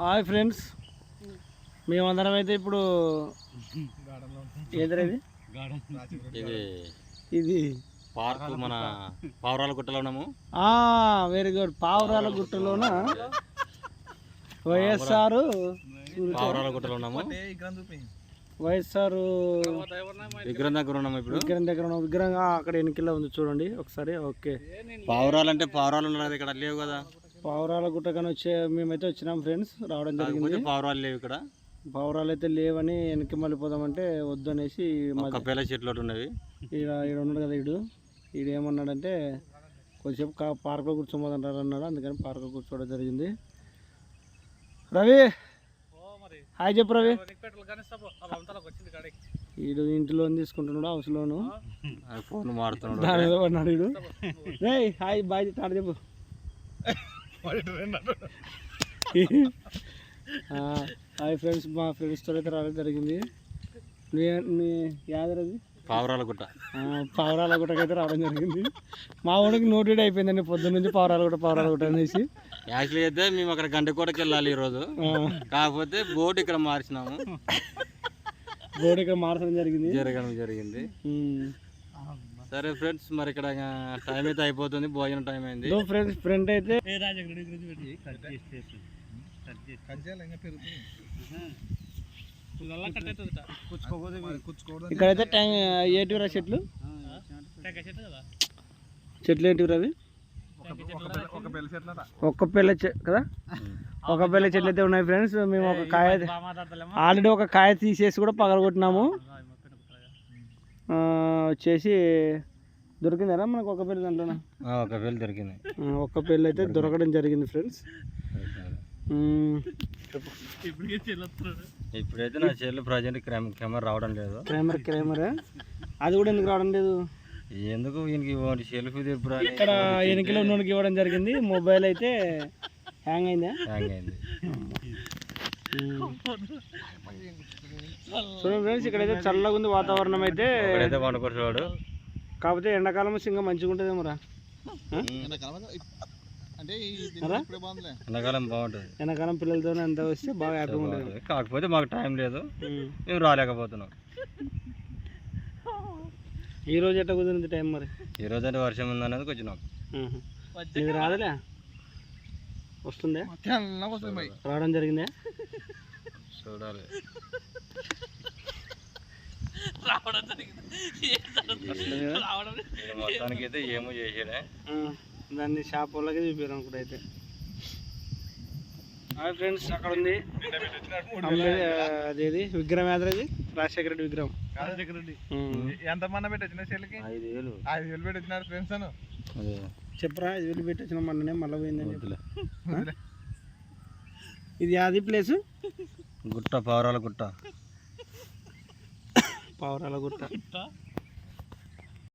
Hi friends, మేమందరం అయితే ఇప్పుడు ఏదైనా ఇది పార్క్ మన పావురాల గుట్టలో ఉన్నాము. Very good. పావురాల గుట్టలోన వైఎస్ఆర్ పావురాల గుట్టలో ఉన్నాము. వైఎస్ఆర్ విగ్రహం దగ్గర ఉన్నాము. ఇప్పుడు విగ్రహం దగ్గర ఉన్న విగ్రహం అక్కడ ఎన్నికల్లో ఉంది చూడండి ఒకసారి. ఓకే, పావురాలు అంటే పావురాలు ఉన్నది ఇక్కడ లేవు కదా. పావురాల గుట్ట కానీ మేమైతే వచ్చినాం ఫ్రెండ్స్, రావడం జరిగింది. పావురాలు లేవు ఇక్కడ. పావురాలు అయితే లేవని వెనక్కి మళ్ళీపోదామంటే వద్దు అనేసి కప్పేల చెట్లు ఉన్నవి. ఈడ ఉన్నాడు కదా, ఈడు ఏమన్నాడంటే కొద్దిసేపు పార్క్లో కూర్చోమోదంటారు అన్నాడు. అందుకని పార్క్లో కూర్చోవడం జరిగింది. రవి హాయ్ చెప్పు రవి. ఈడు ఇంటిలో తీసుకుంటున్నాడు, హౌస్లోను ఫోన్ మారుతున్నాడు. దాని మీద పడినాడు ఈడు. రే హాయ్ బాయ్ తాడు చెప్పు. హాయ్ ఫ్రెండ్స్, మా ఫ్రెండ్స్తో అయితే రావడం జరిగింది. యాదరది పావురాల గుట్ట. పావురాల గుట్టకైతే రావడం జరిగింది. మా ఊడికి నోటెడ్ అయిపోయిందండి పొద్దున్న నుంచి పావురాల గుట్ట అనేసి. యాక్చువల్లీ అయితే మేము అక్కడ గంటకోటకి వెళ్ళాలి ఈరోజు, కాకపోతే బోర్డు ఇక్కడ మార్చినాము. బోర్డు ఇక్కడ మార్చడం జరిగింది. సరే ఫ్రెండ్స్, మరి ఇక్కడ టైం అయితే అయిపోతుంది, భోజనం టైం అయింది. ఫ్రెండ్స్ ఫ్రెండ్ అయితే ఇక్కడైతే ఏంటివిరా చెట్లు ఏంటివి రవి? ఒక్క పిల్ల కదా, ఒక పిల్ల చెట్లు అయితే ఉన్నాయి ఫ్రెండ్స్. మేము ఒక కాయ ఆల్రెడీ ఒక కాయ తీసేసి కూడా పగలగొట్టినాము. వచ్చేసి దొరికిందా మనకు ఒక పిల్ల? దాంట్లో ఒక పిల్ల దొరికింది. ఒక్క పిల్ల అయితే దొరకడం జరిగింది ఫ్రెండ్స్. ఇప్పుడైతే నా చెల్లు ప్రజెంట్ కెమెరా రావడం లేదు. కెమెరా అది కూడా ఎందుకు రావడం లేదు? ఎందుకు ఈయనకి సెల్ఫీ ఇక్కడ ఎన్నికలో ఉన్నోడికి ఇవ్వడం జరిగింది. మొబైల్ అయితే హ్యాంగ్ అయింది. చూడండి ఫ్రెండ్స్, ఇక్కడైతే చల్లగా ఉంది వాతావరణం అయితే. పండుకోడు, కాకపోతే ఎండాకాలం సింగ మంచిగా ఉంటుందేమో రా. ఎండాకాలం బాగుంటుంది. ఎండాకాలం పిల్లలతో అంతా వస్తే బాగా హ్యాపీగా ఉంటుంది. కాకపోతే మాకు టైం లేదు, మేము రాలేకపోతున్నాం. ఈ రోజు ఎట్లా కుదిరింది టైం మరి? ఈ రోజు అంటే వర్షం ఉందనేది వచ్చినాం. ఇది రాదులే, వస్తుందే రావడం జరిగిందే. చూడాలి. మొత్తానికి అయితే ఏమో చేసాడే, దాన్ని షాప్ వాళ్ళకి చూపారు అనుకుంటా అయితే. ఫ్రెండ్స్ అక్కడ ఉంది అదేది విగ్రహం, ఏదది రాజశేఖర రెడ్డి విగ్రహం. ఎంతమంది పెట్టి వచ్చిన చెల్లికి 5,000 పెట్టి వచ్చినారు ఫ్రెండ్స్ అను చెప్పరా. 5,000 పెట్టి వచ్చిన మొన్ననే మళ్ళీ పోయిందని. ఇది అది ప్లేస్ గుట్ట, పావురాల గుట్ట.